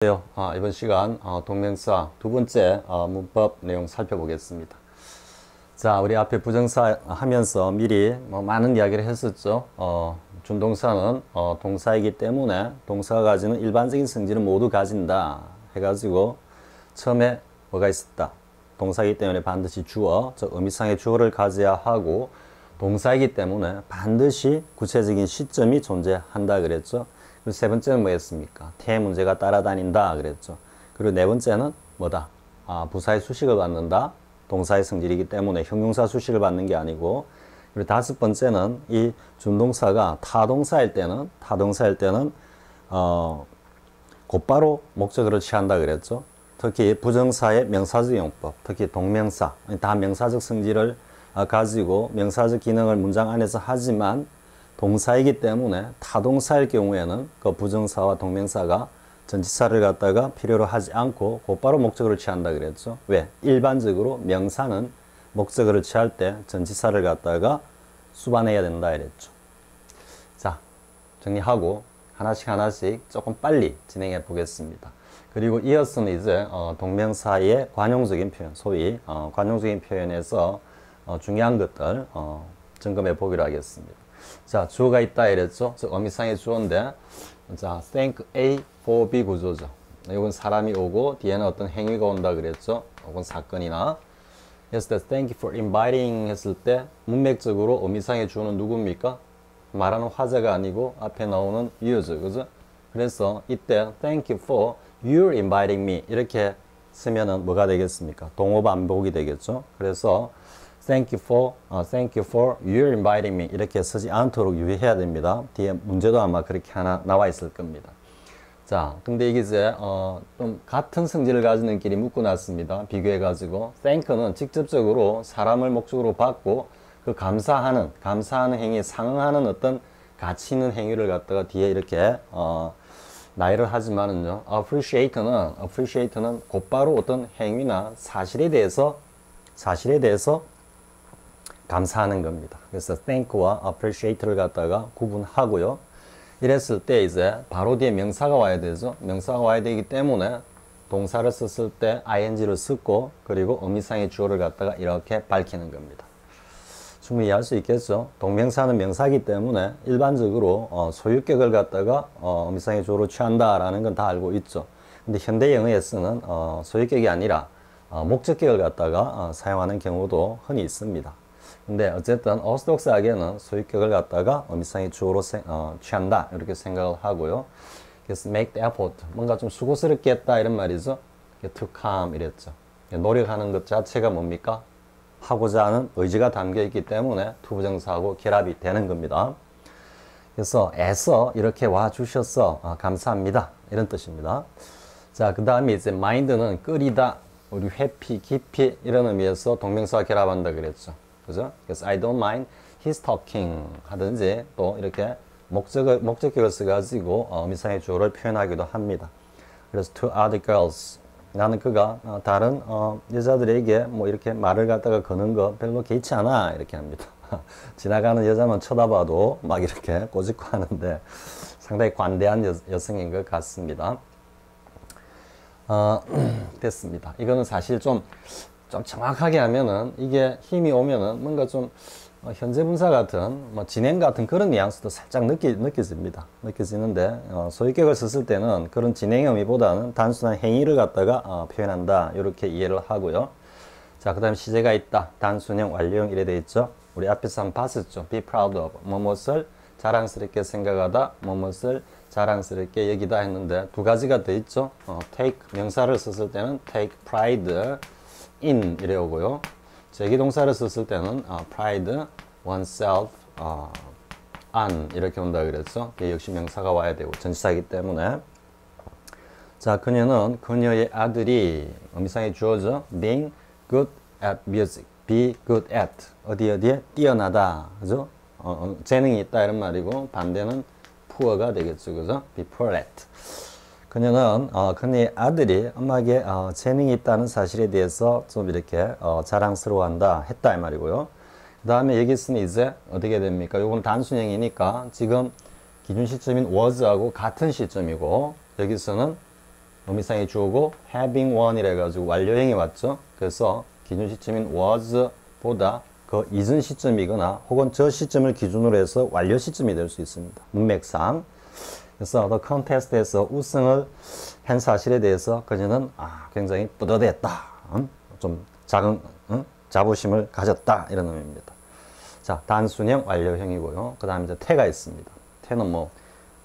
이번 시간 동명사 두 번째 문법 내용 살펴보겠습니다. 자, 우리 앞에 부정사 하면서 미리 많은 이야기를 했었죠. 준동사는 동사이기 때문에 동사가 가지는 일반적인 성질은 모두 가진다 해가지고 처음에 뭐가 있었다. 동사이기 때문에 반드시 주어, 즉 의미상의 주어를 가져야 하고 동사이기 때문에 반드시 구체적인 시점이 존재한다 그랬죠. 그리고 세 번째는 뭐였습니까? 태 문제가 따라다닌다 그랬죠. 그리고 네 번째는 뭐다? 부사의 수식을 받는다. 동사의 성질이기 때문에 형용사 수식을 받는 게 아니고. 그리고 다섯 번째는 이 준동사가 타동사일 때는 곧바로 목적어를 취한다 그랬죠. 특히 부정사의 명사적 용법, 특히 동명사, 다 명사적 성질을 가지고 명사적 기능을 문장 안에서 하지만 동사이기 때문에 타동사일 경우에는 그 부정사와 동명사가 전치사를 갖다가 필요로 하지 않고 곧바로 목적어를 취한다 그랬죠. 왜? 일반적으로 명사는 목적어를 취할 때 전치사를 갖다가 수반해야 된다 이랬죠. 자, 정리하고 하나씩 조금 빨리 진행해 보겠습니다. 그리고 이어서는 이제 동명사의 관용적인 표현, 소위 관용적인 표현에서 중요한 것들 점검해 보기로 하겠습니다. 자, 주어가 있다 이랬죠. 즉 어미상의 주어인데, 자, thank A for B 구조죠. 이건 사람이 오고 뒤에는 어떤 행위가 온다 그랬죠. 혹은 사건이나. 했을 때 thank you for inviting 했을 때 문맥적으로 어미상의 주어는 누굽니까? 말하는 화자가 아니고 앞에 나오는 you죠, 그죠? 그래서 이때 thank you for your inviting me 이렇게 쓰면은 뭐가 되겠습니까? 동호 반복이 되겠죠. 그래서 thank you for your inviting me 이렇게 쓰지 않도록 유의해야 됩니다. 뒤에 문제도 아마 그렇게 하나 나와 있을 겁니다. 자, 근데 이게 이제 좀 같은 성질을 가진 애끼리 묶어놨습니다. 비교해가지고 thank는 직접적으로 사람을 목적으로 받고 그 감사하는 행위에 상응하는 어떤 가치 있는 행위를 갖다가 뒤에 이렇게 나열을 하지만은요, appreciate는 곧바로 어떤 행위나 사실에 대해서 감사하는 겁니다. 그래서 thank와 appreciate를 갖다가 구분하고요. 이랬을 때 이제 바로 뒤에 명사가 와야 되죠. 명사가 와야 되기 때문에 동사를 썼을 때 ing를 쓰고 그리고 의미상의 주어를 갖다가 이렇게 밝히는 겁니다. 충분히 이해할 수 있겠죠. 동명사는 명사이기 때문에 일반적으로 소유격을 갖다가 의미상의 주어로 취한다라는 건 다 알고 있죠. 근데 현대 영어에서는 소유격이 아니라 목적격을 갖다가 사용하는 경우도 흔히 있습니다. 근데 어쨌든 오스독스하게는 소유격을 갖다가 의미상의 주어로 취한다 이렇게 생각을 하고요. 그래서 make the effort, 뭔가 좀 수고스럽게 했다 이런 말이죠. to come 이랬죠. 노력하는 것 자체가 뭡니까? 하고자 하는 의지가 담겨 있기 때문에 투부정사하고 결합이 되는 겁니다. 그래서 애써 이렇게 와 주셔서 감사합니다 이런 뜻입니다. 자, 그 다음에 이제 mind는 끓이다, 우리 회피, 깊이 이런 의미에서 동명사와 결합한다 그랬죠. 그죠? 그래서 I don't mind his talking 하든지 또 이렇게 목적격을 써가지고 의미상의 주어를 표현하기도 합니다. 그래서 to other girls, 나는 그가 다른 여자들에게 뭐 이렇게 말을 갖다가 거는 거 별로 개의치 않아 이렇게 합니다. 지나가는 여자만 쳐다봐도 막 이렇게 꼬집고 하는데 상당히 관대한 여성인 것 같습니다. 됐습니다. 이거는 사실 좀 정확하게 하면은 이게 힘이 오면은 뭔가 좀 현재 분사 같은 진행 같은 그런 뉘앙스도 살짝 느껴집니다. 느껴지는데 소유격을 썼을 때는 그런 진행의 의미보다는 단순한 행위를 갖다가 표현한다 이렇게 이해를 하고요. 자, 그 다음에 시제가 있다. 단순형, 완료형 이래 돼 있죠. 우리 앞에서 한번 봤었죠. be proud of, 무엇을 자랑스럽게 생각하다, 무엇을 자랑스럽게 여기다 했는데 두 가지가 돼 있죠. take 명사를 썼을 때는 take pride in 이래 오고요. 제기동사를 썼을 때는 pride oneself on 이렇게 온다 그랬죠. 이게 역시 명사가 와야 되고 전치사이기 때문에. 자, 그녀는 그녀의 아들이 의미상의 주어죠. being good at music, be good at 어디에 뛰어나다, 그죠? 재능이 있다 이런 말이고 반대는 poor가 되겠죠, 그죠? be poor at. 그녀는 그녀의 아들이 엄마에게 재능이 있다는 사실에 대해서 좀 이렇게 자랑스러워한다 했다 이 말이고요. 그 다음에 여기서는 이제 어떻게 됩니까? 요건 단순형이니까 지금 기준 시점인 was하고 같은 시점이고 여기서는 의미상의 주어고 having one 이래 가지고 완료형이 왔죠. 그래서 기준 시점인 was 보다 그 이전 시점이거나 혹은 저 시점을 기준으로 해서 완료 시점이 될 수 있습니다. 문맥상. 그래서 the contest에서 우승을 한 사실에 대해서 그녀는 굉장히 뿌듯했다. 좀 작은 자부심을 가졌다. 이런 의미입니다. 자, 단순형 완료형이고요. 그 다음에 이제 태가 있습니다. 태는 뭐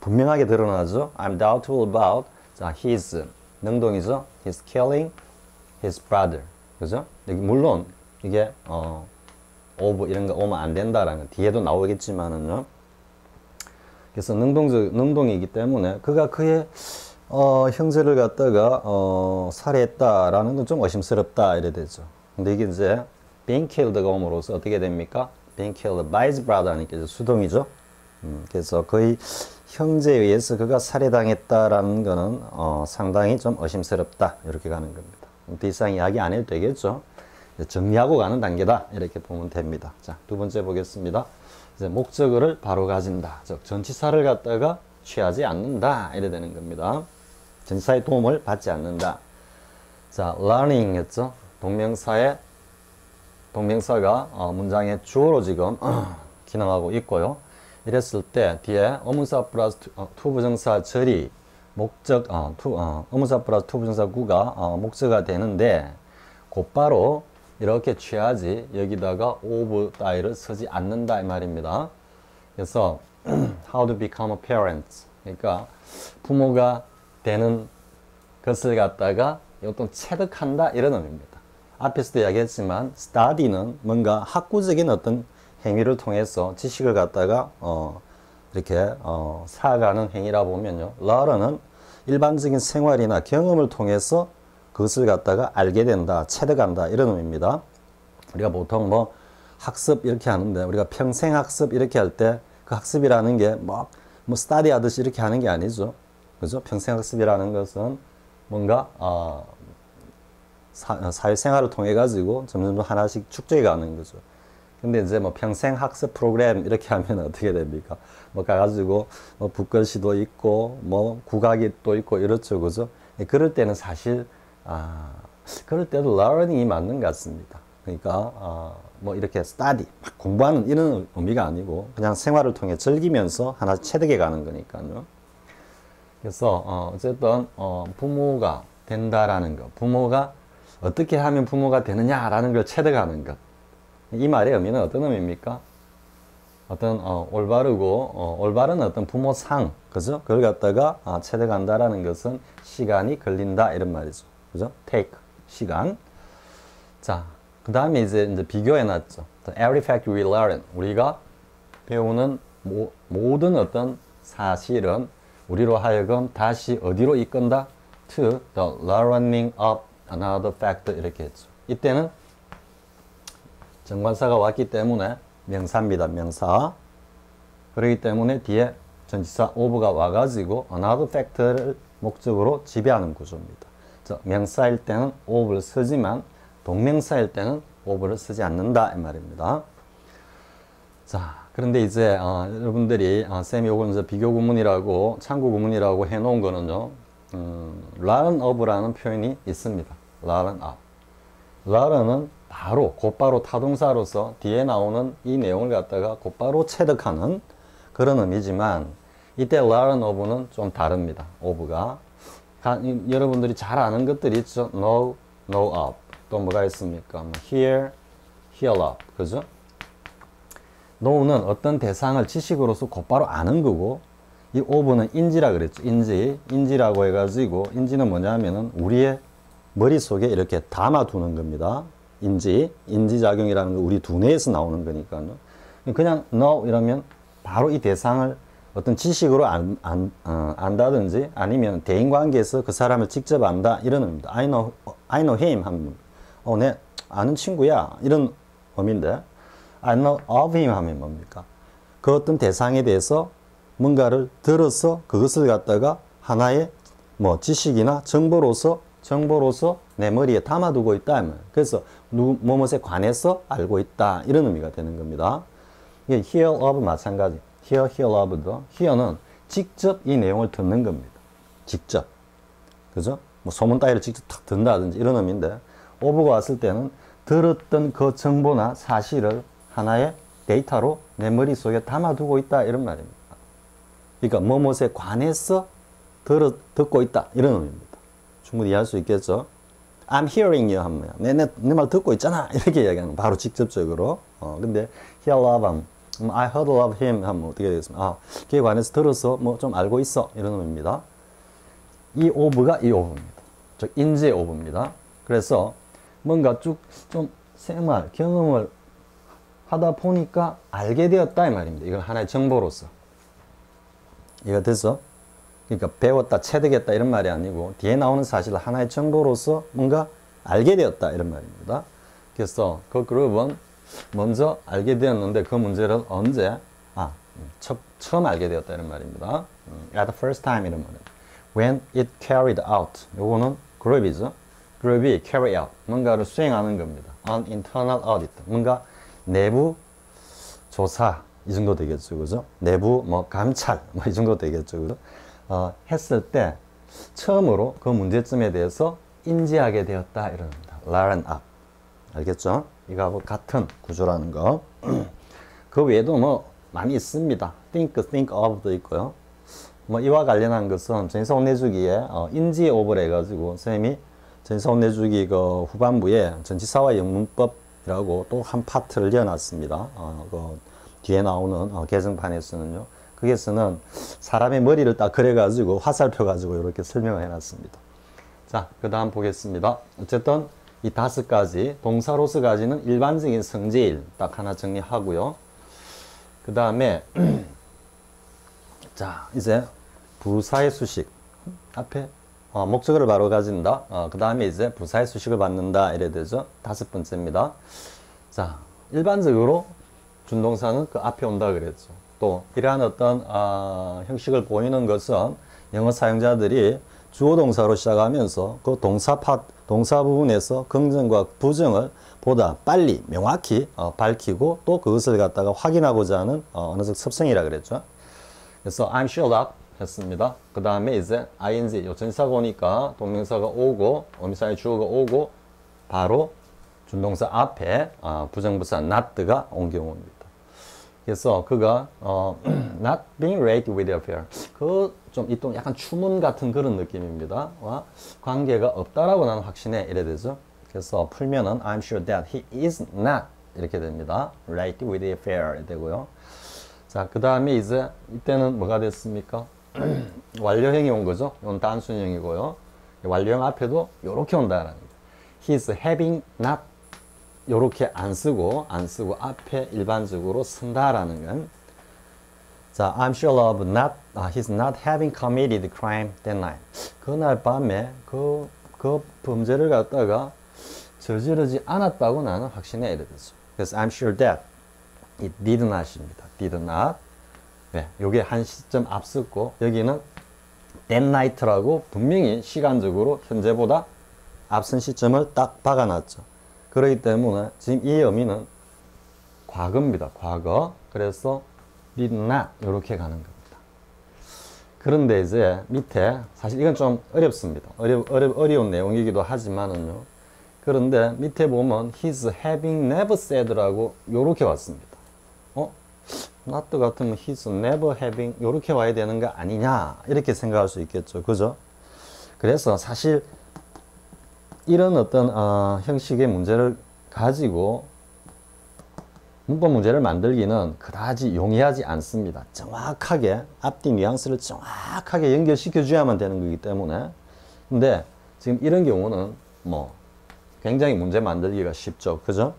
분명하게 드러나죠. I'm doubtful about. 자, his 능동이죠. He's killing his brother. 그죠? 물론 이게 of 이런 거 오면 안 된다라는 거 뒤에도 나오겠지만은요. 그래서 능동이기 때문에 그가 그의 형제를 갖다가 살해했다라는 건 좀 의심스럽다 이래 되죠. 근데 이게 이제 being killed가 옴으로써 어떻게 됩니까? being killed by his brother 하니까 이제 수동이죠. 그래서 거의 형제에 의해서 그가 살해당했다라는 거는 상당히 좀 의심스럽다 이렇게 가는 겁니다. 더 이상 이야기 안 해도 되겠죠. 정리하고 가는 단계다 이렇게 보면 됩니다. 자, 두 번째 보겠습니다. 이제 목적어를 바로 가진다. 즉 전치사를 갖다가 취하지 않는다 이래 되는 겁니다. 전치사의 도움을 받지 않는다. 자, learning 했죠. 동명사가 문장의 주어로 지금 기능하고 있고요. 이랬을 때 뒤에 어문사 플러스 투부정사 절이 어문사 플러스 투부정사 구가 목적어가 되는데 곧바로 이렇게 취하지 여기다가 of 따위를 쓰지 않는다 이 말입니다. 그래서 how to become a parent 그러니까 부모가 되는 것을 갖다가 이것도 체득한다 이런 의미입니다. 앞에서도 이야기했지만 study는 뭔가 학구적인 어떤 행위를 통해서 지식을 갖다가 이렇게 쌓아가는 행위라 보면요. learn은 일반적인 생활이나 경험을 통해서 그것을 갖다가 알게 된다, 체득한다 이런 의미입니다. 우리가 보통 뭐 학습 이렇게 하는데 우리가 평생 학습 이렇게 할 때 그 학습이라는 게 뭐 스타디 하듯이 이렇게 하는 게 아니죠. 그죠? 평생 학습이라는 것은 뭔가 사회생활을 통해 가지고 점점 하나씩 축적해 가는 거죠. 근데 이제 뭐 평생 학습 프로그램 이렇게 하면 어떻게 됩니까? 뭐 가가지고 뭐 붓글씨도 있고 뭐 국악이 또 있고 이렇죠, 그죠? 그럴 때는 사실 그럴 때도 learning이 맞는 것 같습니다. 그러니까 뭐 이렇게 study 막 공부하는 이런 의미가 아니고 그냥 생활을 통해 즐기면서 하나 체득해 가는 거니까요. 그래서 어쨌든 부모가 된다라는 것, 부모가 어떻게 하면 부모가 되느냐라는 걸 체득하는 것. 이 말의 의미는 어떤 의미입니까? 어떤 올바른 어떤 부모상, 그죠? 그걸 갖다가 체득한다라는 것은 시간이 걸린다 이런 말이죠. 그죠? take 시간. 자, 그 다음에 이제 비교해 놨죠. Every fact we learn. 우리가 배우는 모든 어떤 사실은 우리로 하여금 다시 어디로 이끈다? To the learning of another fact 이렇게 했죠. 이때는 정관사가 왔기 때문에 명사입니다. 명사. 그렇기 때문에 뒤에 전치사 of가 와가지고 another fact를 목적으로 지배하는 구조입니다. 명사일 때는 of를 쓰지만 동명사일 때는 of를 쓰지 않는다 이 말입니다. 자, 그런데 이제 여러분들이 쌤이 요걸 이제 비교 구문이라고 참고 구문이라고 해놓은 거는요. learn of라는 표현이 있습니다. learn of. learn은 곧바로 타동사로서 뒤에 나오는 이 내용을 갖다가 곧바로 체득하는 그런 의미지만 이때 learn of는 좀 다릅니다. of가 여러분들이 잘 아는 것들이 있죠. know of. 또 뭐가 있습니까? hear of. 그죠? know는 어떤 대상을 지식으로서 곧바로 아는 거고 이 of는 인지라 그랬죠. 인지라고 해가지고 인지는 뭐냐면은 우리의 머릿속에 이렇게 담아두는 겁니다. 인지작용이라는 거 우리 두뇌에서 나오는 거니까요. 그냥 know 이러면 바로 이 대상을 어떤 지식으로 안다든지 아니면 대인관계에서 그 사람을 직접 안다 이런 의미입니다. I know him 하면 내 아는 친구야 이런 의미인데 I know of him 하면 뭡니까? 그 어떤 대상에 대해서 뭔가를 들어서 그것을 갖다가 하나의 뭐 지식이나 정보로서 내 머리에 담아두고 있다. 그래서 무엇에 관해서 알고 있다. 이런 의미가 되는 겁니다. 이게 hear of 마찬가지. hear of도 hear는 직접 이 내용을 듣는 겁니다. 직접. 그죠? 뭐 소문 따위를 직접 탁 든다든지 이런 의미인데, of가 왔을 때는 들었던 그 정보나 사실을 하나의 데이터로 내 머릿속에 담아두고 있다 이런 말입니다. 그러니까 뭐뭐에 관해서 듣고 있다 이런 의미입니다. 충분히 이해할 수 있겠죠? I'm hearing you 하면 내 말 듣고 있잖아 이렇게 이야기하는 바로 직접적으로. 근데 he love him, I heard of him 하면 어떻게 되겠습니까? 그에 관해서 들어서 뭐 좀 알고 있어 이런 의미입니다. 이 of가 이 of입니다. 즉 인지의 of입니다. 그래서 뭔가 쭉 좀 생활 경험을 하다 보니까 알게 되었다 이 말입니다. 이건 하나의 정보로서. 이해가 됐어? 그러니까 배웠다, 체득했다 이런 말이 아니고 뒤에 나오는 사실을 하나의 정보로서 뭔가 알게 되었다 이런 말입니다. 그래서 그 그룹은 먼저 알게 되었는데 그 문제를 언제? 처음 알게 되었다 이런 말입니다. At the first time 이런 말입니다. When it carried out. 요거는 그룹이죠. 그룹이 carry out. 뭔가를 수행하는 겁니다. An internal audit. 뭔가 내부 조사 이 정도 되겠죠. 그죠? 내부 뭐 감찰 뭐 이 정도 되겠죠. 그죠? 했을 때 처음으로 그 문제점에 대해서 인지하게 되었다 이럽니다. learn up. 알겠죠? 이거하고 같은 구조라는 거. 그 외에도 뭐 많이 있습니다. think of도 있고요. 뭐 이와 관련한 것은 전지사원 내주기에 인지의 of를 해가지고 선생님이 전지사원 내주기 그 후반부에 전치사와 영문법이라고 또 한 파트를 이어놨습니다. 그 뒤에 나오는 개정판에서는요. 거기에서는 사람의 머리를 딱 그려가지고 화살표 가지고 이렇게 설명을 해놨습니다. 자, 그 다음 보겠습니다. 어쨌든 이 5가지 동사로서 가지는 일반적인 성질 딱 하나 정리하고요. 그 다음에 자 이제 부사의 수식 앞에 목적어를 바로 가진다. 그 다음에 이제 부사의 수식을 받는다 이래 되죠. 5번째입니다. 자 일반적으로 준동사는 그 앞에 온다 그랬죠. 또 이러한 어떤 형식을 보이는 것은 영어 사용자들이 주어 동사로 시작하면서 그 동사 부분에서 긍정과 부정을 보다 빨리 명확히 밝히고 또 그것을 갖다가 확인하고자 하는 언어적 습성이라 그랬죠. 그래서 I'm sure that 했습니다. 그 다음에 이제 ing 요전사가 오니까 동명사가 오고 어미사의 주어가 오고 바로 준동사 앞에 부정부사 not가 온 경우입니다. 그래서 그가 not being late with the affair 좀 이 또 약간 추문 같은 그런 느낌입니다. 관계가 없다라고 나는 확신해 이래 되죠. 그래서 풀면은 I'm sure that he is not 이렇게 됩니다. late with the affair 되고요. 자, 그 다음에 이제 이때는 뭐가 됐습니까? 완료형이 온 거죠. 이건 단순형이고요. 완료형 앞에도 요렇게 온다라는 거죠. He's having not 요렇게 안 쓰고 앞에 일반적으로 쓴다라는 건 자, I'm sure of not he's not having committed crime that night. 그날 밤에 그 범죄를 갖다가 저지르지 않았다고 나는 확신해 이래 되죠. 그래서 I'm sure that it did not입니다. did not. 네, 요게 한 시점 앞섰고 여기는 that night라고 분명히 시간적으로 현재보다 앞선 시점을 딱 박아놨죠. 그렇기 때문에 지금 이 의미는 과거입니다. 과거. 그래서 did not 이렇게 가는 겁니다. 그런데 이제 밑에 사실 이건 좀 어렵습니다. 어려운 내용이기도 하지만은요. 그런데 밑에 보면 he's having never said라고 요렇게 왔습니다. not 같으면 he's never having 요렇게 와야 되는 거 아니냐 이렇게 생각할 수 있겠죠. 그죠? 그래서 사실 이런 어떤 형식의 문제를 가지고 문법 문제를 만들기는 그다지 용이하지 않습니다. 정확하게 앞뒤 뉘앙스를 정확하게 연결시켜 줘야만 되는 거기 때문에. 근데 지금 이런 경우는 뭐 굉장히 문제 만들기가 쉽죠. 그죠?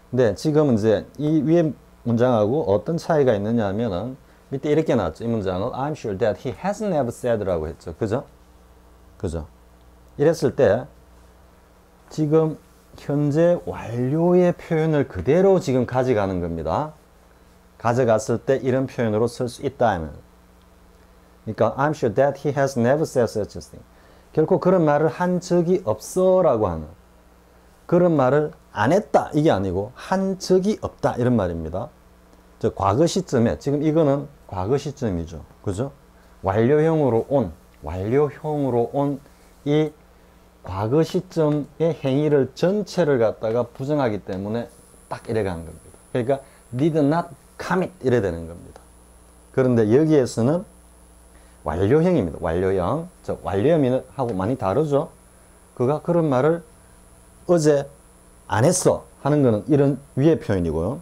근데 지금 이제 이 위에 문장하고 어떤 차이가 있느냐 하면은 밑에 이렇게 나왔죠. 이 문장을 I'm sure that he has never said라고 했죠. 그죠? 그죠? 이랬을 때 지금 현재 완료의 표현을 그대로 지금 가져가는 겁니다. 가져갔을 때 이런 표현으로 쓸 수 있다 하면 그러니까 I'm sure that he has never said such a thing. 결코 그런 말을 한 적이 없어 라고 하는 그런 말을 안 했다 이게 아니고 한 적이 없다 이런 말입니다. 저 과거 시점에 지금 이거는 과거 시점이죠. 그죠? 완료형으로 온 이 과거 시점의 행위를 전체를 갖다가 부정하기 때문에 딱 이래 가는 겁니다. 그러니까 did not commit 이래 되는 겁니다. 그런데 여기에서는 완료형입니다. 완료형. 완료형하고 많이 다르죠. 그가 그런 말을 어제 안 했어 하는 거는 이런 위의 표현이고요.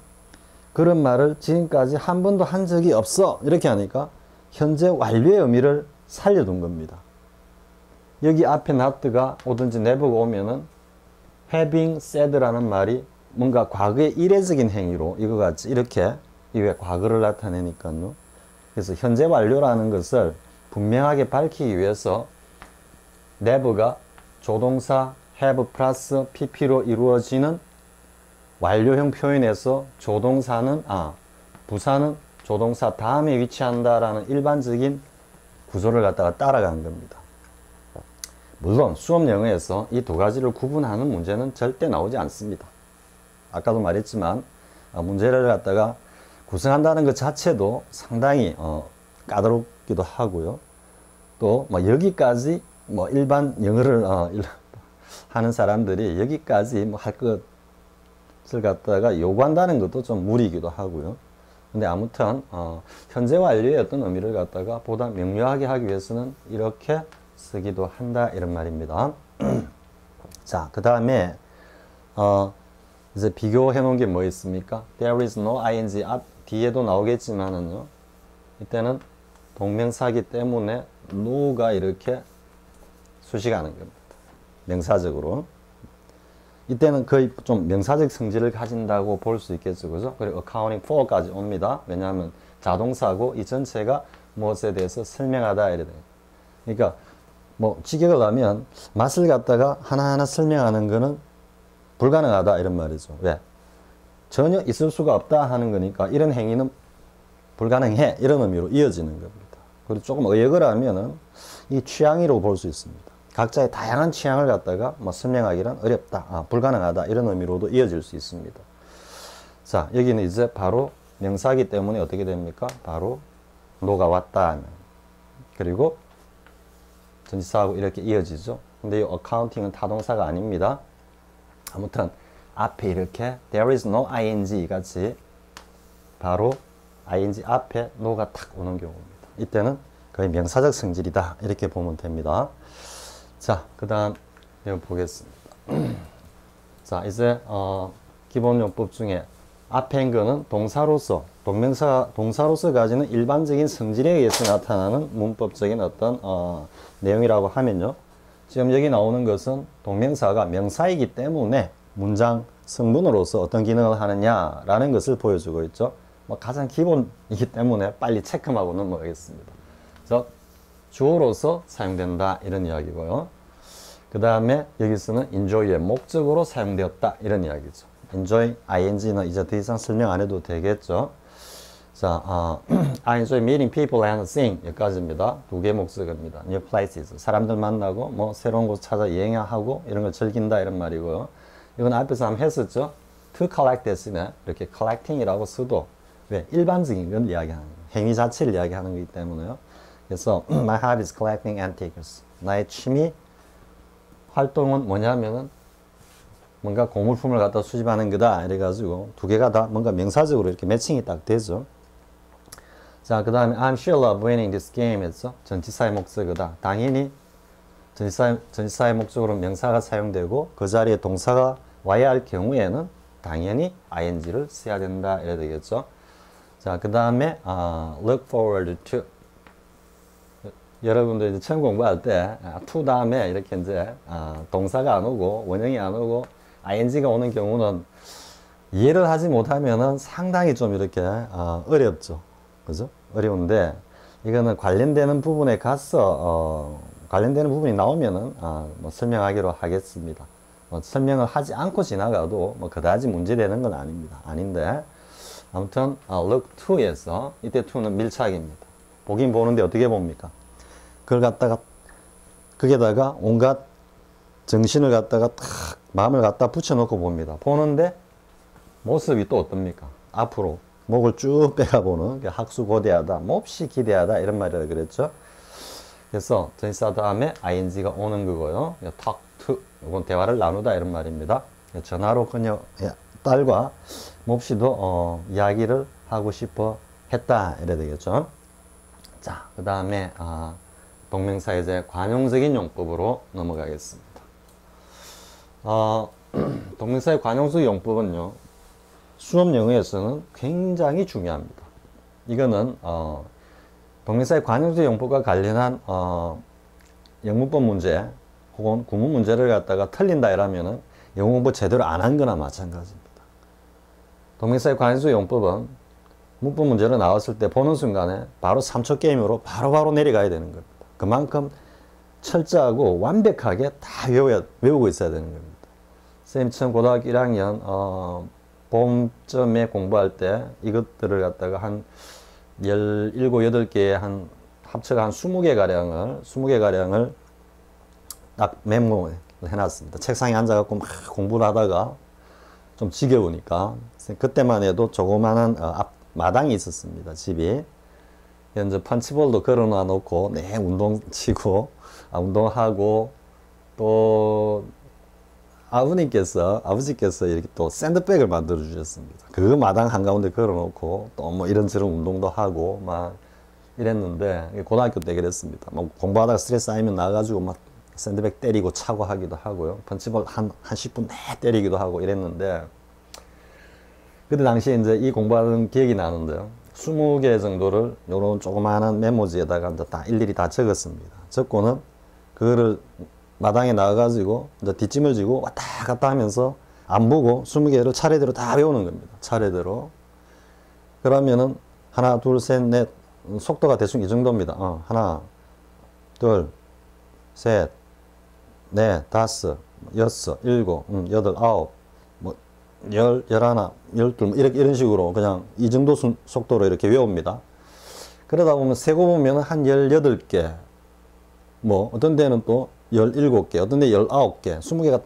그런 말을 지금까지 한 번도 한 적이 없어 이렇게 하니까 현재 완료의 의미를 살려둔 겁니다. 여기 앞에 not가 오든지 never가 오면은 having said라는 말이 뭔가 과거의 이례적인 행위로 이거 같이 이렇게 이외 과거를 나타내니까요. 그래서 현재 완료라는 것을 분명하게 밝히기 위해서 never가 조동사 have 플러스 pp로 이루어지는 완료형 표현에서 조동사는 부사는 조동사 다음에 위치한다라는 일반적인 구조를 갖다가 따라간 겁니다. 물론 수업 영어에서 이 두 가지를 구분하는 문제는 절대 나오지 않습니다. 아까도 말했지만 문제를 갖다가 구성한다는 것 자체도 상당히 까다롭기도 하고요. 또 여기까지 일반 영어를 하는 사람들이 여기까지 할 것을 갖다가 요구한다는 것도 좀 무리이기도 하고요. 근데 아무튼 현재 완료의 어떤 의미를 갖다가 보다 명료하게 하기 위해서는 이렇게 쓰기도 한다 이런 말입니다. 자, 그 다음에 이제 비교해 놓은 게 뭐 있습니까? There is no ing 앞 뒤에도 나오겠지만은요. 이때는 동명사기 때문에 no가 이렇게 수식하는 겁니다. 명사적으로. 이때는 거의 좀 명사적 성질을 가진다고 볼 수 있겠죠. 그죠? 그리고 accounting for까지 옵니다. 왜냐하면 자동사고 이 전체가 무엇에 대해서 설명하다 이래 돼요. 그러니까 직역을 하면 맛을 갖다가 하나하나 설명하는 거는 불가능하다 이런 말이죠. 왜? 전혀 있을 수가 없다 하는 거니까 이런 행위는 불가능해 이런 의미로 이어지는 겁니다. 그리고 조금 의역을 하면은 이 취향이라고 볼 수 있습니다. 각자의 다양한 취향을 갖다가 설명하기는 어렵다, 불가능하다 이런 의미로도 이어질 수 있습니다. 자, 여기는 이제 바로 명사기 때문에 어떻게 됩니까? 바로 no가 왔다 하면 그리고 전치사하고 이렇게 이어지죠. 근데 이 accounting은 타동사가 아닙니다. 아무튼 앞에 이렇게 there is no ing 같이 바로 ing 앞에 no가 탁 오는 경우입니다. 이때는 거의 명사적 성질이다 이렇게 보면 됩니다. 자, 그 다음 이거 보겠습니다. 자, 이제 기본 용법 중에 앞에 인 거는 동사로서 동사로서 가지는 일반적인 성질에 의해서 나타나는 문법적인 어떤 내용이라고 하면요. 지금 여기 나오는 것은 동명사가 명사이기 때문에 문장 성분으로서 어떤 기능을 하느냐라는 것을 보여주고 있죠. 가장 기본이기 때문에 빨리 체크하고 넘어가겠습니다. 그래서 주어로서 사용된다 이런 이야기고요. 그 다음에 여기서는 enjoy의 목적으로 사용되었다 이런 이야기죠. enjoy, ing는 이제 더 이상 설명 안 해도 되겠죠. 자, I enjoy meeting people and seeing 여기까지입니다. 두 개 목적어입니다. new places 사람들 만나고 새로운 곳 찾아 여행하고 이런 걸 즐긴다 이런 말이고요. 이건 앞에서 한번 했었죠. to collect 대신에 이렇게 collecting이라고 써도 왜 일반적인 건 이야기하는 거예요. 행위 자체를 이야기하는 거기 때문에요. 그래서 my hobby is collecting antiques. 나의 취미 활동은 뭐냐면은 뭔가 고물품을 갖다 수집하는 거다 이래가지고 두 개가 다 뭔가 명사적으로 이렇게 매칭이 딱 되죠. 자, 그 다음에 I'm sure of winning this game 했죠. 전치사의 목적어다. 당연히 전치사의 목적으로 명사가 사용되고 그 자리에 동사가 와야 할 경우에는 당연히 ing를 써야 된다 이래야 되겠죠. 자, 그 다음에 look forward to 여러분들 이제 처음 공부할 때 to 다음에 이렇게 이제 동사가 안 오고 원형이 안 오고 ing가 오는 경우는 이해를 하지 못하면은 상당히 좀 이렇게 어렵죠. 그죠? 어려운데 이거는 관련되는 부분에 가서 관련되는 부분이 나오면은 설명하기로 하겠습니다. 설명을 하지 않고 지나가도 그다지 문제되는 건 아닙니다. 아닌데 아무튼 look to에서 이때 to는 밀착입니다. 보긴 보는데 어떻게 봅니까? 그걸 갖다가 거기에다가 온갖 정신을 갖다가 탁 마음을 갖다 붙여놓고 봅니다. 보는데 모습이 또 어떻습니까? 앞으로 목을 쭉 빼가보는 학수고대하다, 몹시 기대하다 이런 말이라 그랬죠. 그래서 전치사 다음에 ing가 오는 거고요. talk to, 이건 대화를 나누다 이런 말입니다. 전화로 그녀 딸과 몹시도 이야기를 하고 싶어 했다 이래 되겠죠. 자, 그 다음에 동명사 이제 관용적인 용법으로 넘어가겠습니다. 동명사의 관용적 용법은요, 수업 영어에서는 굉장히 중요합니다. 이거는 동명사의 관용적 용법과 관련한 영문법 문제 혹은 구문 문제를 갖다가 틀린다 이러면은 영어 공부 제대로 안 한 거나 마찬가지입니다. 동명사의 관용적 용법은 문법 문제로 나왔을 때 보는 순간에 바로 3초 게임으로 바로바로 내려가야 되는 겁니다. 그만큼 철저하고 완벽하게 다 외우고 있어야 되는 겁니다. 선생님 처음 고등학교 1학년 봄쯤에 공부할 때 이것들을 갖다가 한 17, 8개의 한 합쳐가 한 20개 가량을 딱 메모해 놨습니다. 책상에 앉아갖고 막 공부를 하다가 좀 지겨우니까 그때만 해도 조그마한 마당이 있었습니다. 집이. 이제 펀치볼도 걸어놔 놓고 운동치고 운동하고 또 아버지께서 이렇게 또 샌드백을 만들어 주셨습니다. 그 마당 한가운데 걸어 놓고 또 뭐 이런저런 운동도 하고 막 이랬는데 고등학교 때 그랬습니다. 뭐 공부하다가 스트레스 쌓이면 나가지고 막 샌드백 때리고 차고 하기도 하고요. 펀치볼 한 10분 내 때리기도 하고 이랬는데 그때 당시에 이제 이 공부하는 기억이 나는데요. 20개 정도를 요런 조그마한 메모지에다가 이제 다 일일이 다 적었습니다. 적고는 그거를 마당에 나가가지고 이제 뒷짐을 지고 왔다 갔다 하면서 안 보고 20개를 차례대로 다 외우는 겁니다. 차례대로. 그러면은 하나, 둘, 셋, 넷 속도가 대충 이 정도입니다. 하나, 둘, 셋, 넷, 다섯, 여섯, 일곱, 여덟, 아홉, 뭐 열하나, 열둘 이런 식으로 그냥 이 정도 속도로 이렇게 외웁니다. 그러다 보면 세고 보면 한 18개, 뭐 어떤 데는 또 17개, 어떤 데 19개, 20개가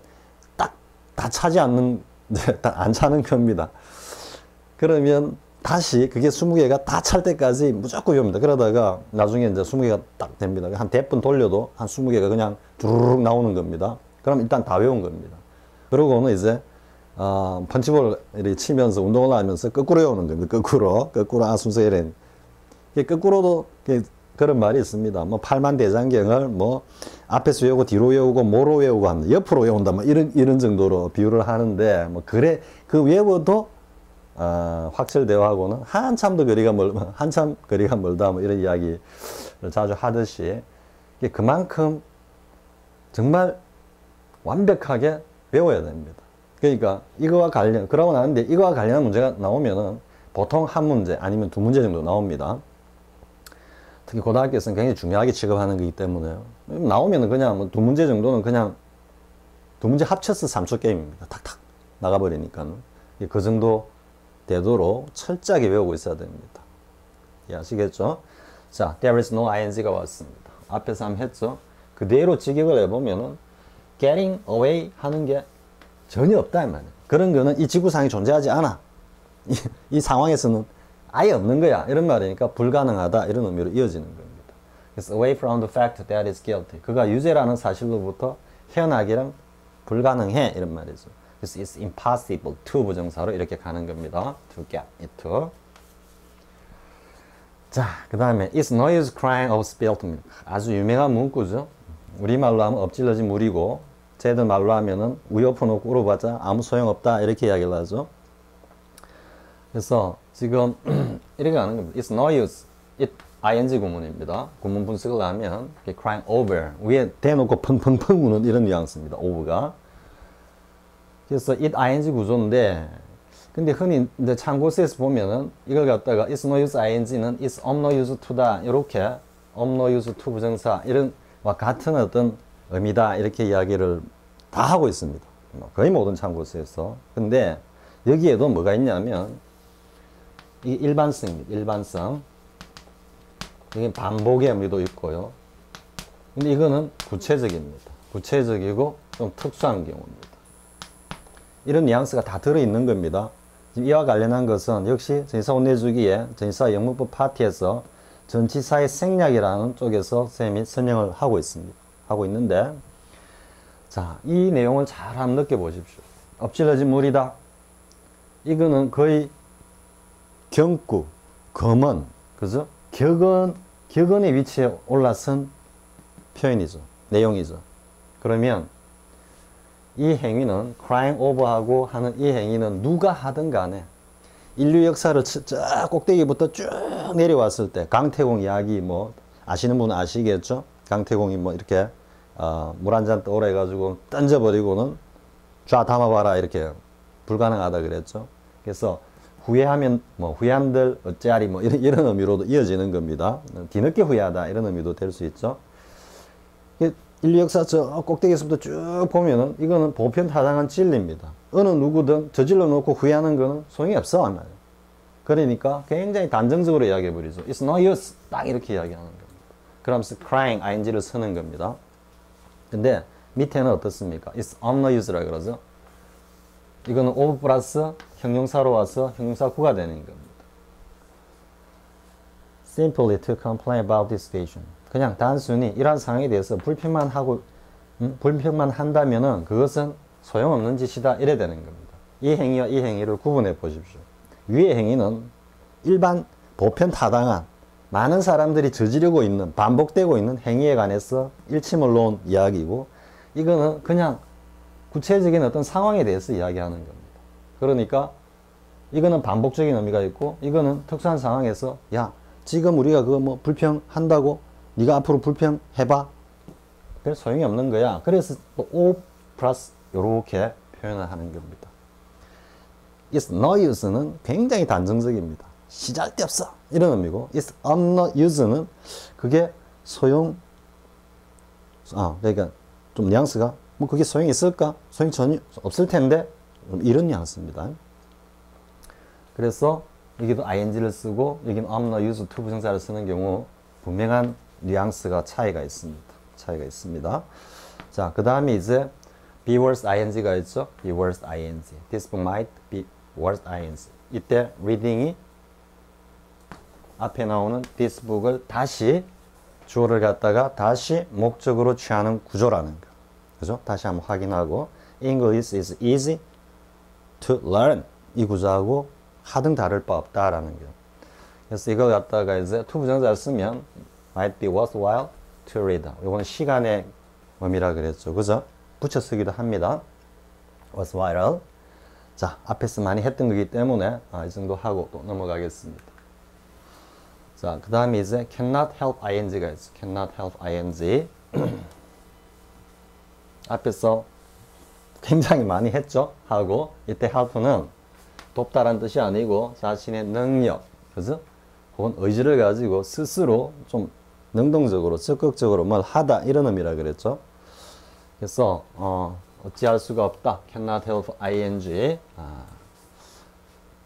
딱 다 차지 않는, 안 차는 겁니다. 그러면 다시 그게 20개가 다 찰 때까지 무조건 외웁니다. 그러다가 나중에 이제 20개가 딱 됩니다. 한 100번 돌려도 한 20개가 그냥 주르륵 나오는 겁니다. 그럼 일단 다 외운 겁니다. 그러고는 이제 펀치볼 이렇게 치면서 운동을 하면서 거꾸로 외우는 겁니다. 거꾸로 순서에 거꾸로도 그런 말이 있습니다. 뭐 팔만대장경을 뭐 앞에서 외우고 뒤로 외우고 뭐로 외우고 한다. 옆으로 외운다. 뭐 이런 정도로 비유를 하는데 뭐 그래 그 외워도 확철대오하고는 한참 거리가 멀다 뭐 이런 이야기를 자주 하듯이 그만큼 정말 완벽하게 외워야 됩니다. 그러니까 그러고 나는데 이거와 관련한 문제가 나오면은 보통 한 문제 아니면 두 문제 정도 나옵니다. 특히 고등학교에서는 굉장히 중요하게 취급하는 거기 때문에요. 나오면은 그냥 뭐 두 문제 정도는 그냥 두 문제 합쳐서 3초 게임입니다. 탁탁 나가버리니까는. 그 정도 되도록 철저하게 외우고 있어야 됩니다. 아시겠죠? 자, there is no ing가 왔습니다. 앞에서 한번 했죠? 그대로 직역을 해보면은 getting away 하는 게 전혀 없다 이 말이에요. 그런 거는 이 지구상에 존재하지 않아. 이 상황에서는 아예 없는 거야. 이런 말이니까 불가능하다 이런 의미로 이어지는 겁니다. 그래서 away from the fact that is guilty. 그가 유죄라는 사실로부터 헤어나기는 불가능해 이런 말이죠. 그래서 it's impossible to 부정사로 이렇게 가는 겁니다. to get it to. 자, 그 다음에 it's no use crying over spilt milk. 아주 유명한 문구죠. 우리말로 하면 엎질러진 물이고 쟤들 말로 하면은 우유 엎어놓고 울어봤자 아무 소용없다 이렇게 이야기를 하죠. 그래서 지금 이렇게 하는 겁니다. It's no use. It ing 구문입니다. 구문 분석을 하면 crying over 위에 대놓고 펑펑펑 우는 이런 뉘앙스입니다. over가. 그래서 it ing 구조인데 근데 흔히 이제 참고서에서 보면은 이걸 갖다가 it's no use ing는 it's of no use to다 이렇게 of no use to 부정사 이런 같은 어떤 의미다 이렇게 이야기를 다 하고 있습니다. 거의 모든 참고서에서. 근데 여기에도 뭐가 있냐면 이 일반성입니다. 일반성. 이게 반복의 의미도 있고요. 근데 이거는 구체적입니다. 구체적이고 좀 특수한 경우입니다. 이런 뉘앙스가 다 들어있는 겁니다. 이와 관련한 것은 역시 전치사 혼내주기에 전치사 영문법 파트에서 전치사의 생략이라는 쪽에서 쌤이 설명을 하고 있습니다. 하고 있는데, 자, 이 내용을 잘 한번 느껴보십시오. 엎질러진 물이다. 이거는 거의 경구, 검은, 그죠? 격언의 위치에 올라선 표현이죠. 내용이죠. 그러면 이 행위는 crying over하고 하는 이 행위는 누가 하든 간에 인류 역사를 쫙 꼭대기부터 쭉 내려왔을 때 강태공 이야기 뭐 아시는 분은 아시겠죠? 강태공이 뭐 이렇게 물 한 잔 떠오래 가지고 던져버리고는 쫙 담아봐라 이렇게 불가능하다 그랬죠. 그래서 후회하면 뭐 후회함들 어찌하리 뭐 이런 의미로도 이어지는 겁니다. 뒤늦게 후회하다 이런 의미도 될 수 있죠. 인류 역사 저 꼭대기에서부터 쭉 보면은 이거는 보편타당한 진리입니다. 어느 누구든 저질러 놓고 후회하는 거는 소용이 없어 말이에요. 그러니까 굉장히 단정적으로 이야기해 버리죠. It's no use. 딱 이렇게 이야기하는 겁니다. 그러면서 crying ing를 쓰는 겁니다. 근데 밑에는 어떻습니까? It's of no use라 그러죠. 이거는 of 플러스 형용사로 와서 형용사 구가 되는 겁니다. Simply to complain about this situation. 그냥 단순히 이러한 상황에 대해서 불평만 한다면은 그것은 소용없는 짓이다 이래 되는 겁니다. 이 행위와 이 행위를 구분해 보십시오. 위의 행위는 일반 보편 타당한 많은 사람들이 저지르고 있는 반복되고 있는 행위에 관해서 일침을 놓은 이야기고 이거는 그냥 구체적인 어떤 상황에 대해서 이야기하는 겁니다. 그러니까 이거는 반복적인 의미가 있고 이거는 특수한 상황에서 야 지금 우리가 그거 뭐 불평한다고 네가 앞으로 불평해봐. 별 소용이 없는 거야. 그래서 또 O 플러스 요렇게 표현을 하는 겁니다. It's no use는 굉장히 단정적입니다. 시잘데없어 이런 의미고 It's of no use는 그게 그러니까 좀 뉘앙스가 뭐 그게 소용이 있을까? 소용이 전혀 없을 텐데 이런 뉘앙스입니다. 그래서 여기도 ing를 쓰고 여기는 of no use to 부정사를 쓰는 경우 분명한 뉘앙스가 차이가 있습니다. 자, 그 다음에 이제 be worth ing가 있죠. be worth ing. This book might be worth ing. 이때 reading이 앞에 나오는 this book을 다시 주어를 갖다가 다시 목적으로 취하는 구조라는 거. 그죠? 다시 한번 확인하고 English is easy to learn. 이 구조하고 하등 다를 바 없다라는 거. 그래서 이걸 갖다가 이제 to 부정사를 쓰면 might be worthwhile to read. 이거는 시간의 의미라 그랬죠. 그죠? 붙여 쓰기도 합니다. worthwhile. 자, 앞에서 많이 했던 거기 때문에 이 정도 하고 또 넘어가겠습니다. 자, 그 다음에 이제 cannot help ing가 있어. cannot help ing. 앞에서 굉장히 많이 했죠. 하고 이때 help는 돕다란 뜻이 아니고 자신의 능력, 그죠? 혹은 의지를 가지고 스스로 좀 능동적으로 적극적으로 뭘 하다 이런 의미라 그랬죠. 그래서 어찌할 수가 없다. cannot help ing.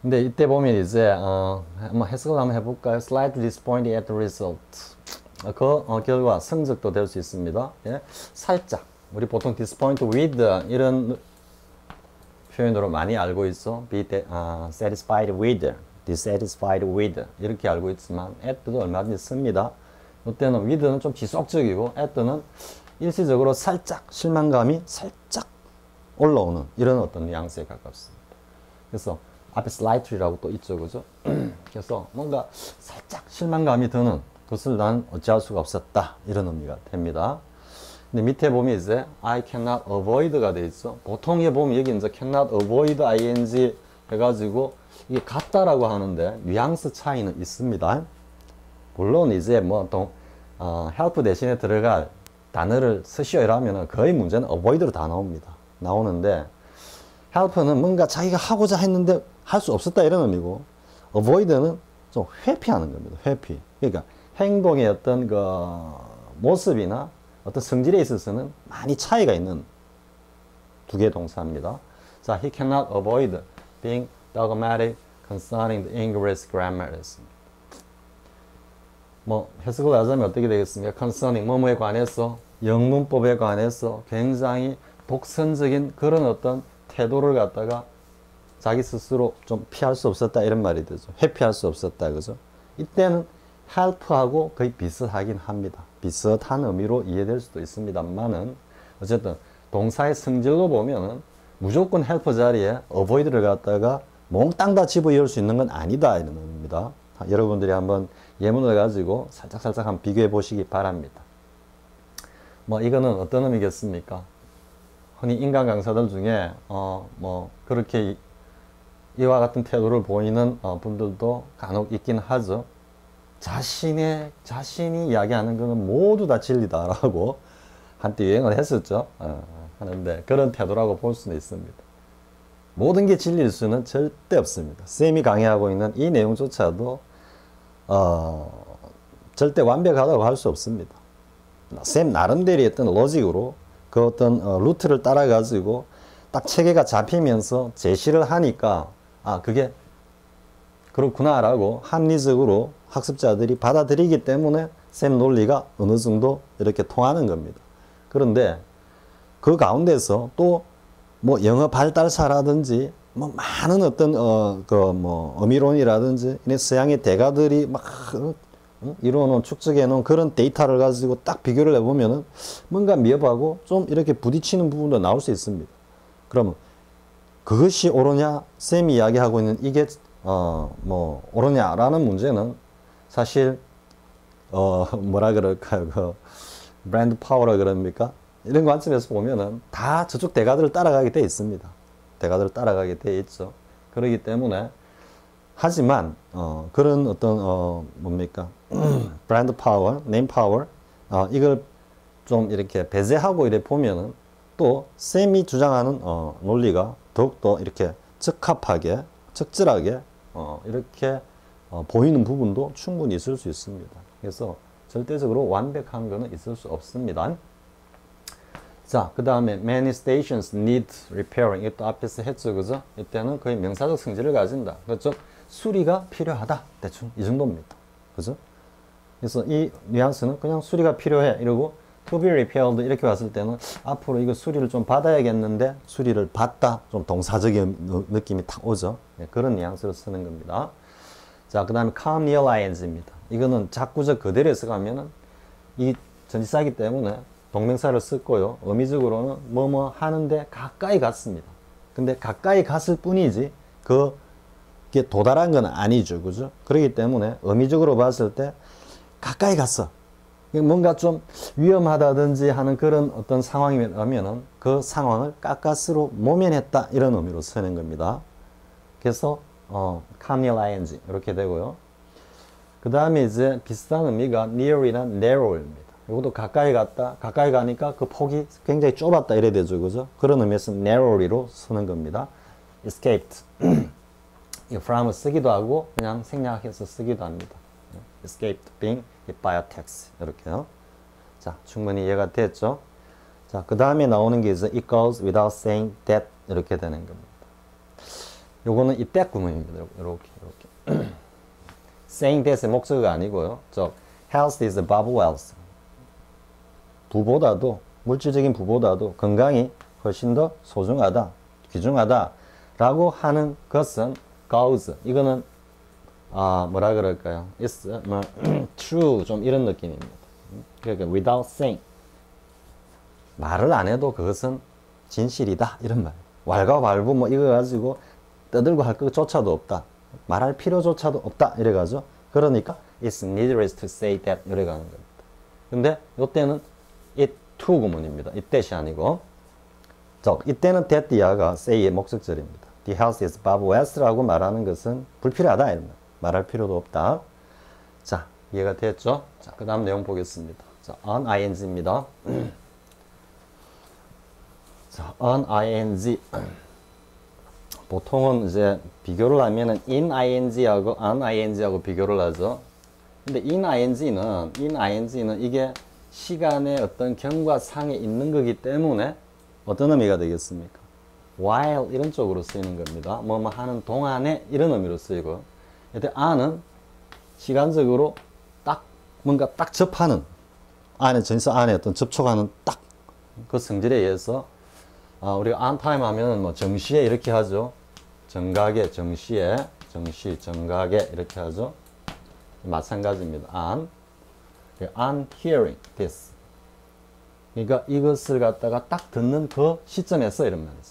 근데 이때 보면 이제 한번 해석을 한번 해볼까요? Slightly disappointed at the result. 그 결과 성적도 될 수 있습니다. 예? 살짝 우리 보통 disappoint with 이런 표현으로 많이 알고 있어. be satisfied with, dissatisfied with 이렇게 알고 있지만 at도 얼마든지 씁니다. 이때는 with는 좀 지속적이고 at는 일시적으로 살짝 실망감이 살짝 올라오는 이런 어떤 뉘앙스에 가깝습니다. 그래서 앞에 slightly라고 또 있죠, 그죠? 그래서 뭔가 살짝 실망감이 드는 것을 난 어찌할 수가 없었다 이런 의미가 됩니다. 근데 밑에 보면 이제 I cannot avoid가 돼 있어. 보통 에 보면 여기 이제 cannot avoid ing 해가지고 이게 같다라고 하는데 뉘앙스 차이는 있습니다. 물론 이제 뭐 또 help 대신에 들어갈 단어를 쓰시오 이러면은 거의 문제는 avoid로 다 나오는데 help는 뭔가 자기가 하고자 했는데 할 수 없었다 이런 의미고 avoid는 좀 회피하는 겁니다. 회피. 그러니까 행동의 어떤 그 모습이나 어떤 성질에 있어서는 많이 차이가 있는 두 개의 동사입니다. 자, he cannot avoid being dogmatic concerning the English grammar. 뭐 해석을 하자면 어떻게 되겠습니까? concerning 뭐뭐에 관해서 영문법에 관해서 굉장히 독선적인 그런 어떤 태도를 갖다가 자기 스스로 좀 피할 수 없었다 이런 말이 되죠. 회피할 수 없었다, 그죠? 이때는 help하고 거의 비슷하긴 합니다. 비슷한 의미로 이해될 수도 있습니다만은 어쨌든 동사의 성질로 보면은 무조건 help 자리에 avoid를 갖다가 몽땅 다 집어넣을 수 있는 건 아니다 이런 의미입니다. 여러분들이 한번 예문을 가지고 살짝 한번 비교해 보시기 바랍니다. 뭐 이거는 어떤 의미겠습니까? 흔히 인간 강사들 중에 뭐 그렇게 이와 같은 태도를 보이는 분들도 간혹 있긴 하죠. 자신이 이야기하는 것은 모두 다 진리다라고 한때 유행을 했었죠. 하는데 그런 태도라고 볼 수는 있습니다. 모든 게 진리일 수는 절대 없습니다. 쌤이 강의하고 있는 이 내용조차도 절대 완벽하다고 할 수 없습니다. 쌤 나름대로의 어떤 로직으로 그 어떤 루트를 따라 가지고 딱 체계가 잡히면서 제시를 하니까 그게 그렇구나라고 합리적으로 학습자들이 받아들이기 때문에 쌤 논리가 어느 정도 이렇게 통하는 겁니다. 그런데 그 가운데서 또 뭐 영어 발달사라든지 뭐 많은 어떤 어미론이라든지 서양의 대가들이 막 이루어놓은 축적해놓은 그런 데이터를 가지고 딱 비교를 해보면은 뭔가 미흡하고 좀 이렇게 부딪히는 부분도 나올 수 있습니다. 그러면 그것이 옳으냐, 쌤이 이야기하고 있는 이게 뭐 옳으냐라는 문제는 사실 뭐라 그럴까요? 그 브랜드 파워라 그럽니까? 이런 관점에서 보면은 다 저쪽 대가들을 따라가게 돼 있습니다. 대가들을 따라가게 돼 있죠. 그렇기 때문에 하지만 그런 어떤 뭡니까? 브랜드 파워, 네임 파워 이걸 좀 이렇게 배제하고 이래 보면은 또 쌤이 주장하는 논리가 더욱더 이렇게 적합하게, 적절하게 이렇게 보이는 부분도 충분히 있을 수 있습니다. 그래서 절대적으로 완벽한 거는 있을 수 없습니다. 자, 그 다음에 many stations need repairing. 이것도 앞에서 했죠, 그죠? 이때는 거의 명사적 성질을 가진다. 그렇죠? 수리가 필요하다. 대충 이 정도입니다. 그죠? 그래서 이 뉘앙스는 그냥 수리가 필요해 이러고 to be repaired 이렇게 왔을 때는 앞으로 이거 수리를 좀 받아야겠는데 수리를 받다. 좀 동사적인 느낌이 탁 오죠. 네, 그런 뉘앙스로 쓰는 겁니다. 자, 그 다음에 come near ing입니다. 이거는 자꾸적 그대로 해석하면은 이 전치사이기 때문에 동명사를 썼고요. 의미적으로는 뭐뭐 하는데 가까이 갔습니다. 근데 가까이 갔을 뿐이지 그게 도달한 건 아니죠. 그죠? 그렇기 때문에 의미적으로 봤을 때 가까이 갔어. 뭔가 좀 위험하다든지 하는 그런 어떤 상황이라면은 그 상황을 가까스로 모면했다. 이런 의미로 쓰는 겁니다. 그래서 come near ing 이렇게 되고요. 그 다음에 이제 비슷한 의미가 near이나 narrow입니다. 이것도 가까이 갔다. 가까이 가니까 그 폭이 굉장히 좁았다. 이래 되죠. 그죠? 그런 의미에서 narrowly로 쓰는 겁니다. escaped. 이 from을 쓰기도 하고 그냥 생략해서 쓰기도 합니다. escaped being hit by a taxi. 이렇게요. 자, 충분히 이해가 됐죠? 자, 그 다음에 나오는 게 이제 it goes without saying that 이렇게 되는 겁니다. 요거는 이 that 구문입니다. 이렇게. saying that의 목적어가 아니고요. 저 health is above wealth. 부보다도 물질적인 부보다도 건강이 훨씬 더 소중하다, 귀중하다 라고 하는 것은 goes. 이거는 뭐라 그럴까요? It's true 좀 이런 느낌입니다. 그러니까 without saying 말을 안 해도 그것은 진실이다 이런 말. 왈가왈부 뭐 이거 가지고 떠들고 할 것조차도 없다. 말할 필요조차도 없다 이래가죠. 그러니까 it's needless to say that 이래 가는 겁니다. 근데 이때는 it to 구문입니다. 이때시 아니고 이때는 that 이하가 say의 목적절입니다. The house is above west라고 말하는 것은 불필요하다 이런 말. 말할 필요도 없다. 자, 이해가 됐죠? 자, 그 다음 내용 보겠습니다. 자, on ing입니다. 자, on ing. 보통은 이제 비교를 하면은 in ing하고 on ing하고 비교를 하죠. 근데 in ing는 이게 시간의 어떤 경과상에 있는 거기 때문에 어떤 의미가 되겠습니까? while 이런 쪽으로 쓰이는 겁니다. 뭐뭐 하는 동안에 이런 의미로 쓰이고, 근데 on은 시간적으로 딱 뭔가 딱 접하는 안에 전사 안에 어떤 접촉하는 딱 그 성질에 의해서 우리가 on time 하면은 뭐 정시에 이렇게 하죠. 정각에 정시에 정시 정각에 이렇게 하죠. 마찬가지입니다. on hearing this. 그러니까 이것을 갖다가 딱 듣는 그 시점에서 이런 말이죠.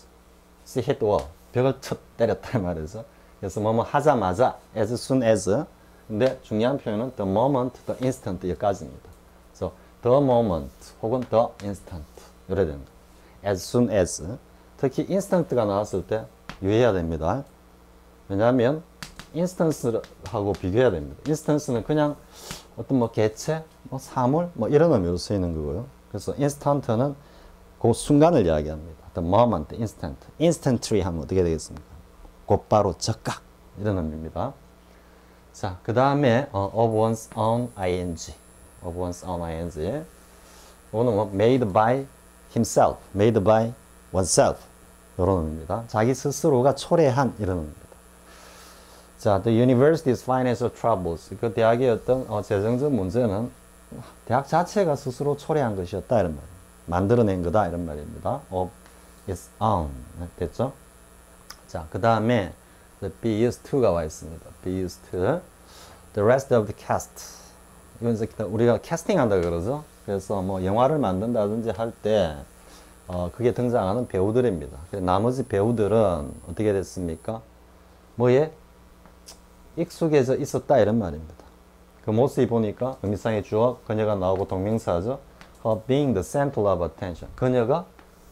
see hit wall. 벽을 쳐 때렸다 말이죠. 그래서 뭐뭐 하자마자 as soon as. 근데 중요한 표현은 the moment, the instant 여기까지입니다. 그래서 the moment 혹은 the instant 이래 되는 거예요. as soon as. 특히 instant가 나왔을 때 유의해야 됩니다. 왜냐하면 instance하고 비교해야 됩니다. instance는 그냥 어떤 뭐 개체, 뭐 사물, 뭐 이런 의미로 쓰이는 거고요. 그래서 instant는 그 순간을 이야기합니다. the moment, instant. instantly 하면 어떻게 되겠습니까? 곧바로 즉각 이런 의미입니다. 자, 그 다음에 of one's own ing. of one's own ing. 이거는 뭐 made by himself, made by oneself 이런 의미입니다. 자기 스스로가 초래한 이런 의미입니다. 자, the university's financial troubles. 그 대학의 어떤 재정적 문제는 대학 자체가 스스로 초래한 것이었다 이런 말입니다. 만들어낸 거다 이런 말입니다. of its own. 됐죠? 자, 그 다음에 the be used to가 와 있습니다. be used to. the rest of the cast. 이건 이제 우리가 캐스팅 한다 그러죠. 그래서 뭐 영화를 만든다든지 할 때 그게 등장하는 배우들입니다. 나머지 배우들은 어떻게 됐습니까? 뭐에 익숙해져 있었다 이런 말입니다. 그 모습이 보니까 의미상의 주어 그녀가 나오고 동명사죠. Her being the center of attention. 그녀가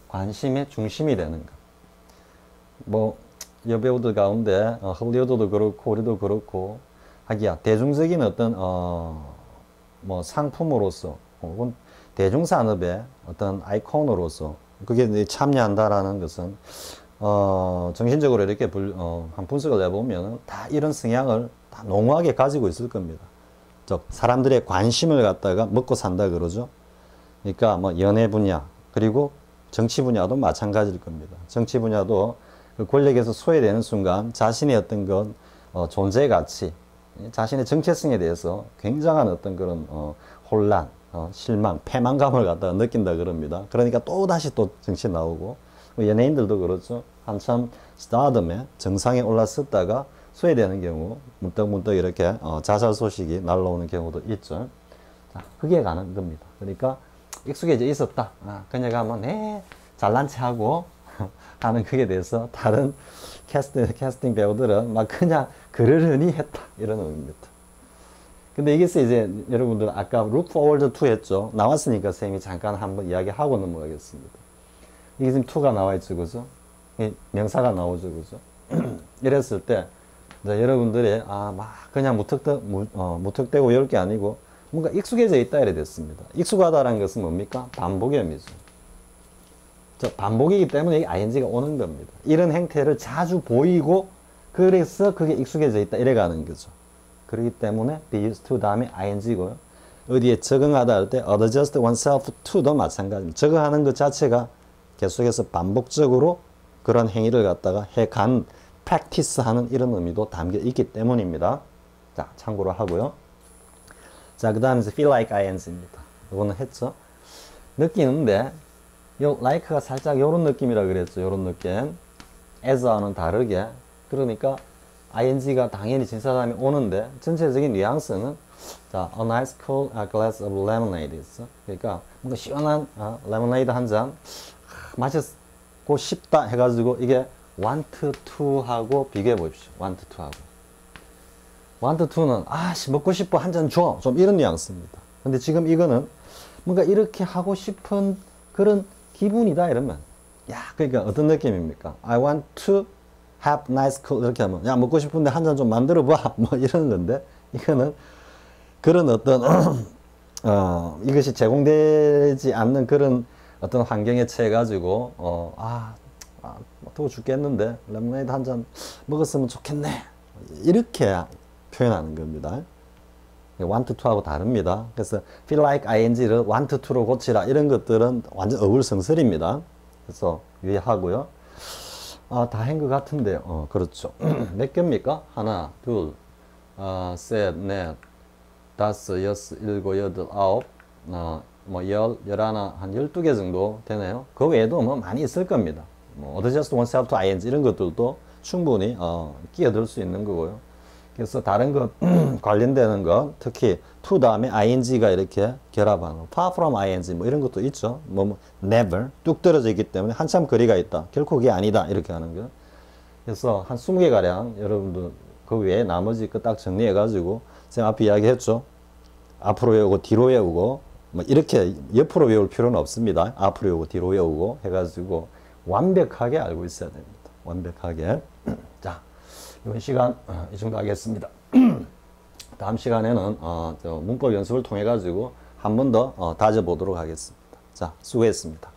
관심의 중심이 되는 것. 뭐 여배우들 가운데 헐리우드도 그렇고 우리도 그렇고 하기야 대중적인 어떤 뭐 상품으로서 혹은 대중산업의 어떤 아이콘으로서 그게 참여한다라는 것은 정신적으로 이렇게 한 분석을 해보면 다 이런 성향을 다 농후하게 가지고 있을 겁니다. 즉 사람들의 관심을 갖다가 먹고 산다 그러죠. 그러니까 뭐 연예 분야 그리고 정치 분야도 마찬가지일 겁니다. 정치 분야도 그 권력에서 소외되는 순간 자신의 어떤 건 존재 가치, 자신의 정체성에 대해서 굉장한 어떤 그런 혼란, 실망, 패망감을 갖다가 느낀다 그럽니다. 그러니까 또 다시 또 정치 나오고 연예인들도 그렇죠. 한참 스타덤에 정상에 올랐었다가 소외되는 경우 문득문득 이렇게 자살 소식이 날라오는 경우도 있죠. 자, 그게 가는 겁니다. 그러니까 익숙해져 있었다. 그녀가 뭐 잘난 체하고 하는 그게 돼서 다른 캐스팅 배우들은 막 그냥 그러려니 했다 이런 의미입니다. 근데 이게서 이제 여러분들 아까 look forward to 했죠. 나왔으니까 선생님이 잠깐 한번 이야기하고 넘어가겠습니다. 이게 지금 to가 나와 있죠, 그죠? 명사가 나오죠, 그죠? 이랬을 때 이제 여러분들이 막 그냥 무턱대고 이럴 게 아니고 뭔가 익숙해져 있다 이래 됐습니다. 익숙하다라는 것은 뭡니까? 반복의 의미죠. 반복이기 때문에 이 ing가 오는 겁니다. 이런 행태를 자주 보이고 그래서 그게 익숙해져 있다 이래 가는 거죠. 그렇기 때문에 be used to 다음에 ing고요. 어디에 적응하다 할 때 adjust oneself to도 마찬가지입니다. 적응하는 것 자체가 계속해서 반복적으로 그런 행위를 갖다가 해간 practice 하는 이런 의미도 담겨 있기 때문입니다. 자, 참고로 하고요. 자, 그 다음에 feel like ing입니다. 이거는 했죠. 느끼는데 요 like가 살짝 요런 느낌이라 그랬죠. 요런 느낌. as와는 다르게. 그러니까 ing가 당연히 진사다음에 오는데 전체적인 뉘앙스는 자, a nice cool glass of lemonade 있어. 그러니까 뭔가 시원한 레모네이드 한 잔 마시고 싶다 해가지고 이게 want to 하고 비교해 보십시오. want to 하고 want to는 먹고 싶어 한 잔 줘. 좀 이런 뉘앙스입니다. 근데 지금 이거는 뭔가 이렇게 하고 싶은 그런 기분이다 이러면 그러니까 어떤 느낌입니까? I want to have nice cool 이렇게 하면 먹고 싶은데 한 잔 좀 만들어 봐 뭐 이런 건데 이거는 그런 어떤 이것이 제공되지 않는 그런 어떤 환경에 처해 가지고 더워 죽겠는데 레모네이드 한 잔 먹었으면 좋겠네 이렇게 표현하는 겁니다. want to하고 다릅니다. 그래서 feel like ing를 want to로 고치라 이런 것들은 완전 어불성설입니다. 그래서 유의하고요. 다 한 것 같은데요. 그렇죠. 몇 개입니까? 하나, 둘, 셋, 넷, 다섯, 여섯, 일곱, 여덟, 아홉, 열하나, 한 12개 정도 되네요. 그 외에도 뭐 많이 있을 겁니다. adjust oneself to ing 이런 것들도 충분히 끼어들 수 있는 거고요. 그래서 다른 것 관련되는 것, 특히 to 다음에 ing가 이렇게 결합하는 거, far from ing 뭐 이런 것도 있죠. never 뚝 떨어져 있기 때문에 한참 거리가 있다. 결코 그게 아니다. 이렇게 하는 거. 그래서 한 20개 가량 여러분들 그 외에 나머지 거 딱 정리해 가지고 제가 앞에 이야기했죠. 앞으로 외우고 뒤로 외우고 뭐 이렇게 옆으로 외울 필요는 없습니다. 앞으로 외우고 뒤로 외우고 해가지고 완벽하게 알고 있어야 됩니다. 완벽하게. 자, 이번 시간 이 정도 하겠습니다. 다음 시간에는 문법 연습을 통해 가지고 한 번 더 다져보도록 하겠습니다. 자, 수고했습니다.